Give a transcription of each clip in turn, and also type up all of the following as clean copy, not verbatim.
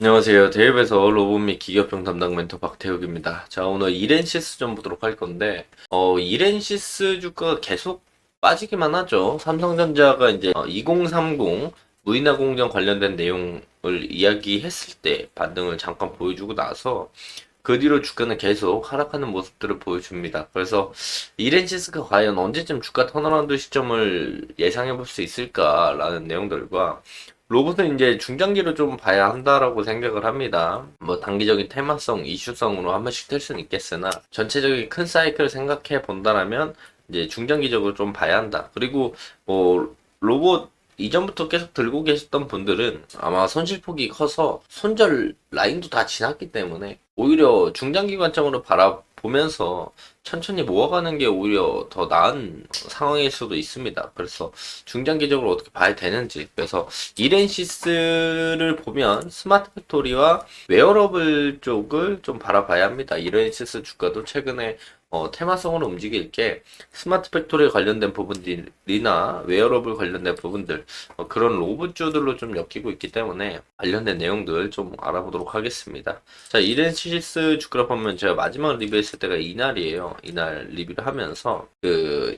안녕하세요. 대입에서 로봇 및 기계협정 담당 멘토 박태욱입니다. 자, 오늘 이렌시스 좀 보도록 할 건데, 이렌시스 주가가 계속 빠지기만 하죠. 삼성전자가 이제 2030 무인화 공정 관련된 내용을 이야기했을 때 반등을 잠깐 보여주고 나서 그 뒤로 주가는 계속 하락하는 모습들을 보여줍니다. 그래서 이렌시스가 과연 언제쯤 주가 턴어라운드 시점을 예상해 볼 수 있을까라는 내용들과 로봇은 이제 중장기로 좀 봐야 한다라고 생각을 합니다. 뭐 단기적인 테마성, 이슈성으로 한 번씩 될 수는 있겠으나 전체적인 큰 사이클을 생각해 본다라면 이제 중장기적으로 좀 봐야 한다. 그리고 뭐 로봇 이전부터 계속 들고 계셨던 분들은 아마 손실폭이 커서 손절 라인도 다 지났기 때문에 오히려 중장기 관점으로 바라보면서 천천히 모아가는 게 오히려 더 나은 상황일 수도 있습니다. 그래서 중장기적으로 어떻게 봐야 되는지. 그래서 이렌시스를 보면 스마트 팩토리와 웨어러블 쪽을 좀 바라봐야 합니다. 이렌시스 주가도 최근에 테마성으로 움직일 게 스마트 팩토리에 관련된 부분들이나 웨어러블 관련된 부분들, 그런 로봇주들로 좀 엮이고 있기 때문에 관련된 내용들 좀 알아보도록 하겠습니다. 자, 이렌시스 주가를 보면 제가 마지막 리뷰했을 때가 이날이에요. 이날 리뷰를 하면서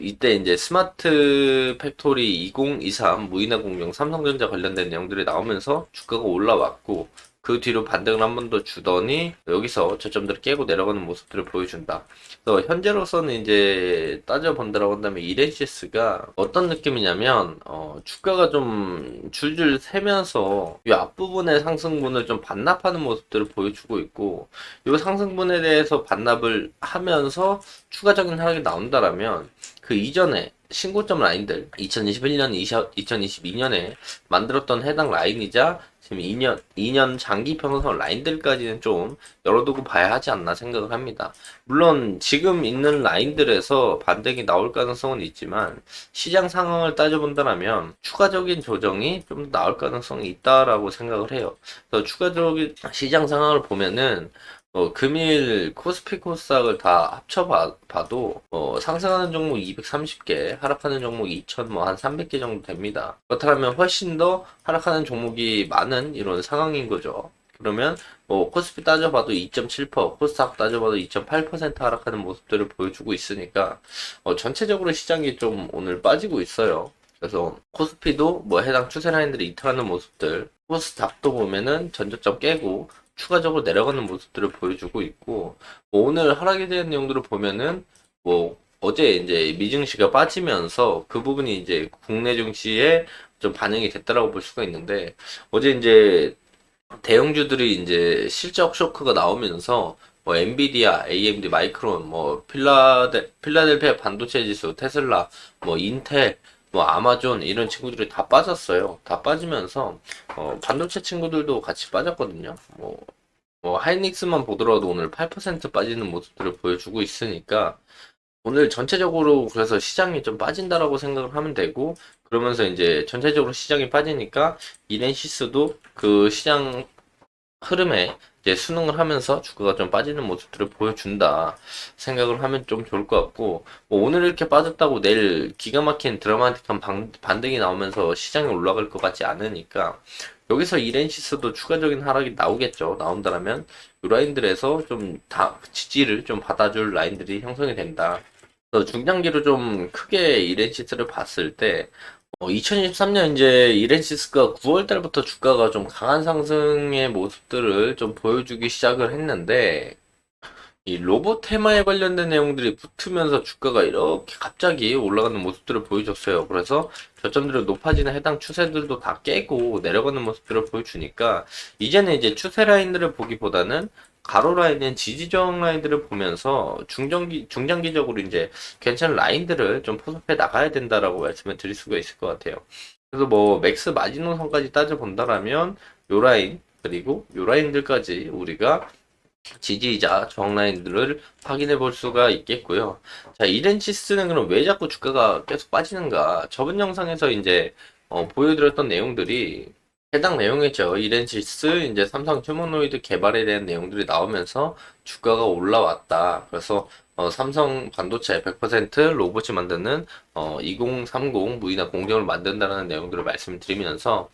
이때 이제 스마트 팩토리 2023 무인화 공정 삼성전자 관련된 내용들이 나오면서 주가가 올라왔고 그 뒤로 반등을 한 번 더 주더니 여기서 저점들을 깨고 내려가는 모습들을 보여준다. 그래서 현재로서는 이제 따져본다라고 한다면 이렌시스가 어떤 느낌이냐면 주가가 좀 줄줄 세면서 이 앞부분의 상승분을 좀 반납하는 모습들을 보여주고 있고 이 상승분에 대해서 반납을 하면서 추가적인 하락이 나온다라면 그 이전에 신고점 라인들 2021년, 2022년에 만들었던 해당 라인이자 지금 2년 장기 평선 라인들까지는 좀 열어두고 봐야 하지 않나 생각을 합니다. 물론 지금 있는 라인들에서 반등이 나올 가능성은 있지만 시장 상황을 따져본다면 추가적인 조정이 좀 더 나올 가능성이 있다라고 생각을 해요. 그래서 추가적인 시장 상황을 보면은 금일 코스피 코스닥을 다 합쳐봐도 상승하는 종목 230개, 하락하는 종목 2천 뭐 한 300개 정도 됩니다. 그렇다면 훨씬 더 하락하는 종목이 많은 이런 상황인 거죠. 그러면 코스피 따져봐도 2.7%, 코스닥 따져봐도 2.8% 하락하는 모습들을 보여주고 있으니까 전체적으로 시장이 좀 오늘 빠지고 있어요. 그래서 코스피도 뭐 해당 추세 라인들이 이탈하는 모습들, 코스닥도 보면은 전저점 깨고 추가적으로 내려가는 모습들을 보여주고 있고 뭐 오늘 하락에 대한 내용들을 보면은 뭐 어제 이제 미증시가 빠지면서 그 부분이 이제 국내 증시에 좀 반영이 됐다라고 볼 수가 있는데 어제 이제 대형주들이 이제 실적 쇼크가 나오면서 뭐 엔비디아, AMD, 마이크론, 뭐 필라델피아 반도체 지수, 테슬라, 뭐 인텔, 뭐 아마존 이런 친구들이 다 빠졌어요. 다 빠지면서 반도체 친구들도 같이 빠졌거든요. 뭐 하이닉스만 보더라도 오늘 8% 빠지는 모습들을 보여주고 있으니까 오늘 전체적으로 그래서 시장이 좀 빠진다라고 생각을 하면 되고 그러면서 이제 전체적으로 시장이 빠지니까 이렌시스도 그 시장 흐름에 이제 순응을 하면서 주가가 좀 빠지는 모습들을 보여준다 생각을 하면 좀 좋을 것 같고 뭐 오늘 이렇게 빠졌다고 내일 기가 막힌 드라마틱한 반등이 나오면서 시장이 올라갈 것 같지 않으니까 여기서 이렌시스도 추가적인 하락이 나오겠죠. 나온다면 이 라인들에서 좀 다 지지를 좀 받아줄 라인들이 형성이 된다. 그래서 중장기로 좀 크게 이렌시스를 봤을 때 2023년 이제 이렌시스가 9월 달부터 주가가 좀 강한 상승의 모습들을 좀 보여주기 시작을 했는데 이 로봇 테마에 관련된 내용들이 붙으면서 주가가 이렇게 갑자기 올라가는 모습들을 보여줬어요. 그래서 저점들이 높아지는 해당 추세들도 다 깨고 내려가는 모습들을 보여주니까 이제는 이제 추세 라인들을 보기보다는 가로 라인은 지지 저항 라인들을 보면서 중장기적으로 이제 괜찮은 라인들을 좀 포섭해 나가야 된다라고 말씀을 드릴 수가 있을 것 같아요. 그래서 뭐 맥스 마지노선까지 따져본다라면 요 라인 그리고 요 라인들까지 우리가 지지자 저항 라인들을 확인해 볼 수가 있겠고요. 자, 이렌시스는 그럼 왜 자꾸 주가가 계속 빠지는가? 저번 영상에서 이제 보여드렸던 내용들이 해당 내용이죠. 이렌시스 이제 삼성 휴머노이드 개발에 대한 내용들이 나오면서 주가가 올라왔다. 그래서 삼성 반도체 100% 로봇이 만드는 2030 무인화 공정을 만든다는 내용들을 말씀드리면서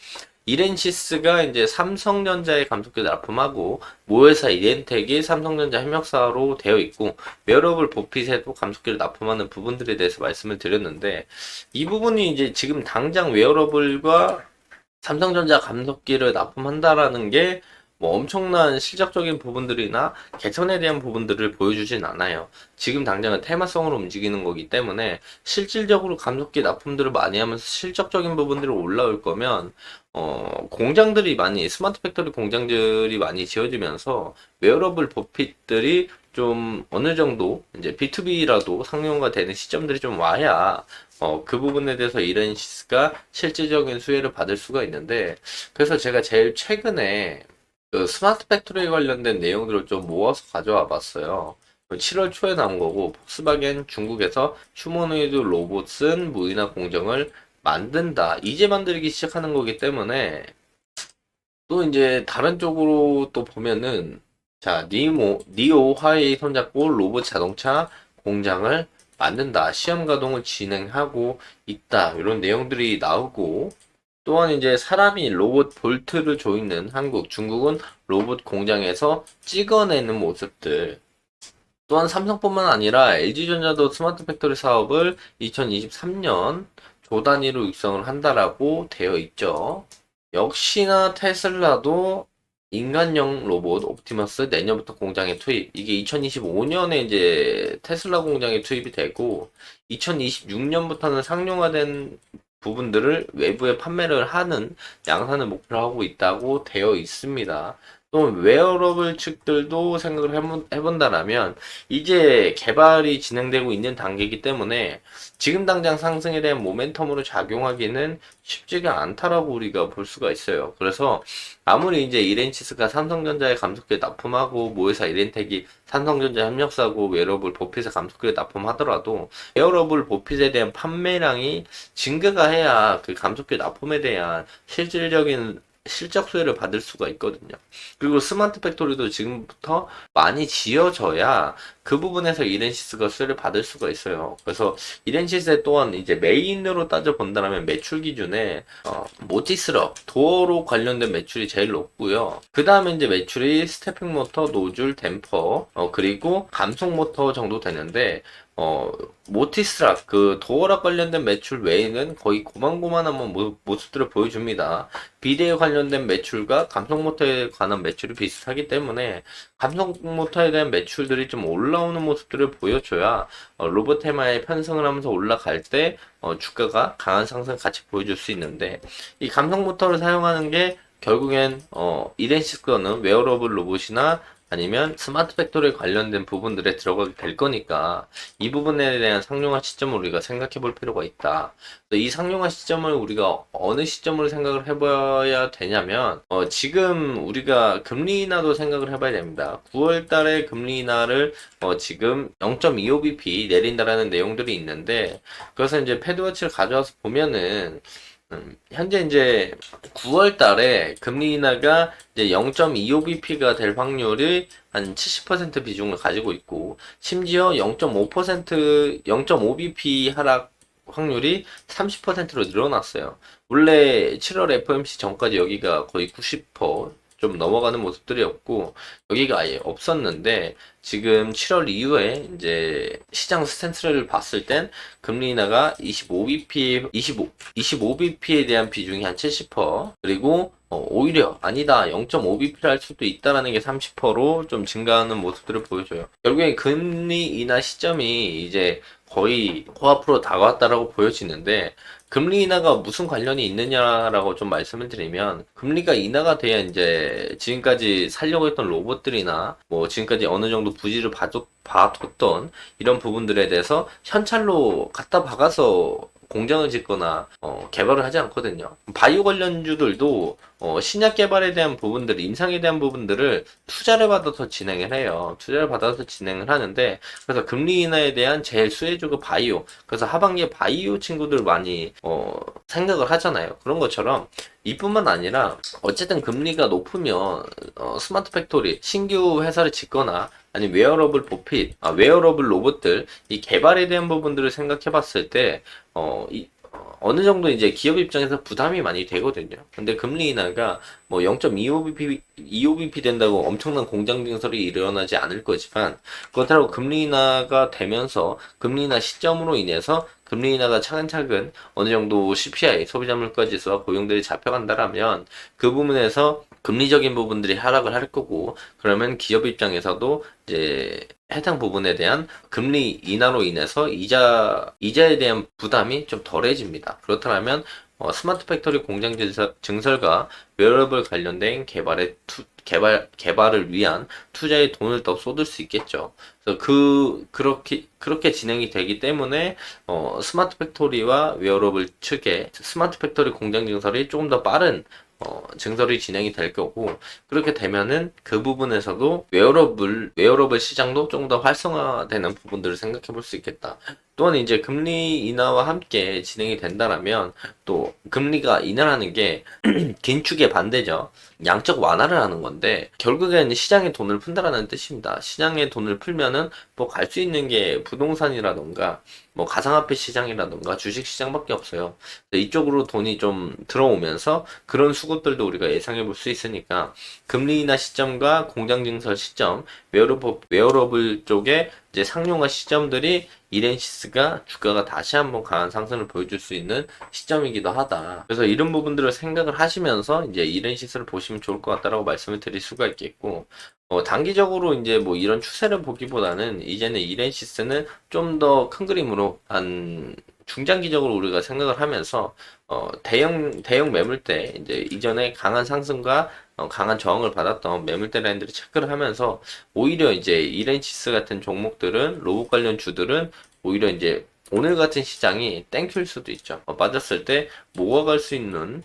이렌시스가 이제 삼성전자의 감속기를 납품하고 모회사 이렌텍이 삼성전자 협력사로 되어 있고 웨어러블 보핏에도 감속기를 납품하는 부분들에 대해서 말씀을 드렸는데 이 부분이 이제 지금 당장 웨어러블과 삼성전자 감속기를 납품한다라는 게 뭐 엄청난 실적적인 부분들이나 개선에 대한 부분들을 보여주진 않아요. 지금 당장은 테마성으로 움직이는 거기 때문에 실질적으로 감속기 납품들을 많이 하면서 실적적인 부분들이 올라올 거면 공장들이 많이 스마트 팩토리 공장들이 많이 지어지면서 웨어러블 버핏들이 좀 어느 정도 이제 B2B라도 상용화 되는 시점들이 좀 와야 그 부분에 대해서 이렌시스가 실질적인 수혜를 받을 수가 있는데 그래서 제가 제일 최근에 그 스마트 팩토리에 관련된 내용들을 좀 모아서 가져와 봤어요. 7월 초에 나온 거고 폭스바겐 중국에서 휴머노이드 로봇은 무인화 공정을 만든다. 이제 만들기 시작하는 거기 때문에 또 이제 다른 쪽으로 또 보면은 자 니오 화웨이 손잡고 로봇 자동차 공장을 만든다. 시험 가동을 진행하고 있다. 이런 내용들이 나오고 또한 이제 사람이 로봇 볼트를 조이는 한국, 중국은 로봇 공장에서 찍어내는 모습들. 또한 삼성뿐만 아니라 LG전자도 스마트 팩토리 사업을 2023년 조 단위로 육성을 한다라고 되어 있죠. 역시나 테슬라도 인간형 로봇 옵티머스 내년부터 공장에 투입. 이게 2025년에 이제 테슬라 공장에 투입이 되고 2026년부터는 상용화된 부분들을 외부에 판매를 하는 양산을 목표로 하고 있다고 되어 있습니다. 또 웨어러블 측들도 생각을 해본다라면 이제 개발이 진행되고 있는 단계이기 때문에 지금 당장 상승에 대한 모멘텀으로 작용하기는 쉽지가 않다라고 우리가 볼 수가 있어요. 그래서 아무리 이제 이렌시스가 삼성전자에 감속기를 납품하고 모회사 이렌텍이 삼성전자 협력사고 웨어러블 버핏에 감속기를 납품하더라도 웨어러블 버핏에 대한 판매량이 증가가 해야 그 감속기 납품에 대한 실질적인 실적 수혜를 받을 수가 있거든요. 그리고 스마트 팩토리도 지금부터 많이 지어져야 그 부분에서 이렌시스가 수혜를 받을 수가 있어요. 그래서 이렌시스 또한 이제 메인으로 따져 본다면 매출 기준에 모티스럽, 도어로 관련된 매출이 제일 높고요. 그 다음에 이제 매출이 스태핑 모터, 노즐, 댐퍼, 그리고 감속 모터 정도 되는데 모티스락, 그 도어락 관련된 매출 외에는 거의 고만고만한 모습들을 보여줍니다. 비대에 관련된 매출과 감속 모터에 관한 매출이 비슷하기 때문에 감속 모터에 대한 매출들이 좀 올라오는 모습들을 보여줘야 로봇 테마에 편승을 하면서 올라갈 때 주가가 강한 상승 같이 보여줄 수 있는데 이 감속 모터를 사용하는 게 결국엔 이렌시스는 웨어러블 로봇이나 아니면 스마트 팩토리에 관련된 부분들에 들어가게 될 거니까 이 부분에 대한 상용화 시점을 우리가 생각해 볼 필요가 있다. 이 상용화 시점을 우리가 어느 시점으로 생각을 해봐야 되냐면 지금 우리가 금리 인하도 생각을 해봐야 됩니다. 9월 달에 금리 인하를 지금 0.25bp 내린다라는 내용들이 있는데 그래서 이제 패드워치를 가져와서 보면은 현재 이제 9월 달에 금리 인하가 이제 0.25bp가 될 확률이 한 70% 비중을 가지고 있고, 심지어 0.5%, 0.5bp 하락 확률이 30%로 늘어났어요. 원래 7월 FOMC 전까지 여기가 거의 90%좀 넘어가는 모습들이었고, 여기가 아예 없었는데, 지금 7월 이후에 이제 시장 스탠스를 봤을 땐 금리 인하가 25bp에 대한 비중이 한 70%, 그리고 오히려 아니다 0.5bp를 할 수도 있다라는 게 30%로 좀 증가하는 모습들을 보여줘요. 결국에 금리 인하 시점이 이제 거의 코앞으로 다가왔다라고 보여지는데 금리 인하가 무슨 관련이 있느냐라고 좀 말씀을 드리면 금리가 인하가 돼야 이제 지금까지 살려고 했던 로봇들이나 뭐 지금까지 어느 정도 부지를 봐뒀던 이런 부분들에 대해서 현찰로 갖다 박아서 공장을 짓거나 개발을 하지 않거든요. 바이오 관련주들도 신약 개발에 대한 부분들, 임상에 대한 부분들을 투자를 받아서 진행을 해요. 투자를 받아서 진행을 하는데 그래서 금리 인하에 대한 제일 수혜주가 바이오. 그래서 하반기에 바이오 친구들 많이 생각을 하잖아요. 그런 것처럼 이뿐만 아니라 어쨌든 금리가 높으면 스마트 팩토리 신규 회사를 짓거나 아니 웨어러블 보핏, 웨어러블 로봇들 이 개발에 대한 부분들을 생각해 봤을 때 어느 정도 이제 기업 입장에서 부담이 많이 되거든요. 근데 금리 인하가 뭐 0.25bp 된다고 엄청난 공장 증설이 일어나지 않을 거지만, 그렇다고 금리 인하가 되면서 금리 인하 시점으로 인해서 금리 인하가 차근차근 어느 정도 CPI, 소비자 물가 지수와 고용들이 잡혀간다라면 그 부분에서 금리적인 부분들이 하락을 할 거고, 그러면 기업 입장에서도 이제 해당 부분에 대한 금리 인하로 인해서 이자에 대한 부담이 좀 덜해집니다. 그렇다면 스마트 팩토리 공장 증설과 웨어러블 관련된 개발을 위한 투자에 돈을 더 쏟을 수 있겠죠. 그래서 그렇게 진행이 되기 때문에 스마트 팩토리와 웨어러블 측의 스마트 팩토리 공장 증설이 조금 더 빠른 증설이 진행이 될 거고, 그렇게 되면은 그 부분에서도 웨어러블 시장도 조금 더 활성화되는 부분들을 생각해 볼 수 있겠다. 또한 이제 금리 인하와 함께 진행이 된다라면, 또 금리가 인하라는 게 긴축의 반대죠. 양적 완화를 하는 건데, 결국에는 시장에 돈을 푼다라는 뜻입니다. 시장에 돈을 풀면은 뭐 갈 수 있는 게 부동산이라던가 뭐 가상화폐 시장이라던가 주식 시장밖에 없어요. 이쪽으로 돈이 좀 들어오면서 그런 수급들도 우리가 예상해 볼 수 있으니까, 금리 인하 시점과 공장 증설 시점, 웨어러블 쪽에 이제 상용화 시점들이 이렌시스가 주가가 다시 한번 강한 상승을 보여줄 수 있는 시점이기도 하다. 그래서 이런 부분들을 생각을 하시면서 이제 이렌시스를 보시면 좋을 것 같다라고 말씀을 드릴 수가 있겠고, 단기적으로 이제 뭐 이런 추세를 보기보다는 이제는 이렌시스는 좀 더 큰 그림으로 한 중장기적으로 우리가 생각을 하면서 대형 매물대, 이제 이전에 강한 상승과 강한 저항을 받았던 매물대 라인들을 체크를 하면서, 오히려 이제 이렌시스 같은 종목들은, 로봇 관련 주들은 오히려 이제 오늘 같은 시장이 땡큐일 수도 있죠. 빠졌을 때 모아갈 수 있는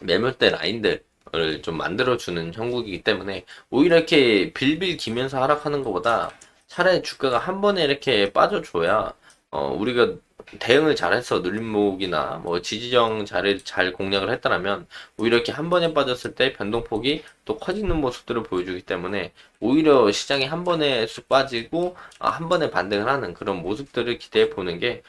매물대 라인들 을 좀 만들어주는 형국이기 때문에, 오히려 이렇게 빌빌 기면서 하락하는 것보다 차라리 주가가 한 번에 이렇게 빠져줘야 우리가 대응을 잘해서 눌림목이나 뭐 지지정 자리를 잘 공략을 했다면, 오히려 이렇게 한 번에 빠졌을 때 변동폭이 또 커지는 모습들을 보여주기 때문에, 오히려 시장이 한 번에 쑥 빠지고 한 번에 반등을 하는 그런 모습들을 기대해 보는 게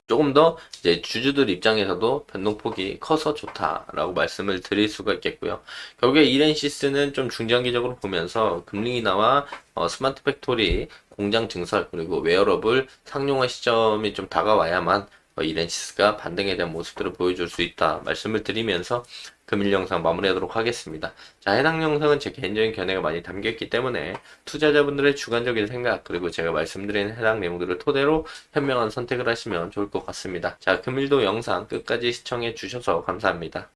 조금 더 이제 주주들 입장에서도 변동폭이 커서 좋다라고 말씀을 드릴 수가 있겠고요. 결국에 이렌시스는 좀 중장기적으로 보면서 금리 인하와 스마트 팩토리 공장 증설, 그리고 웨어러블 상용화 시점이 좀 다가와야만 이렌시스가 반등에 대한 모습들을 보여줄 수 있다 말씀을 드리면서 금일 영상 마무리하도록 하겠습니다. 자, 해당 영상은 제 개인적인 견해가 많이 담겨있기 때문에 투자자분들의 주관적인 생각, 그리고 제가 말씀드린 해당 내용들을 토대로 현명한 선택을 하시면 좋을 것 같습니다. 자, 금일도 영상 끝까지 시청해 주셔서 감사합니다.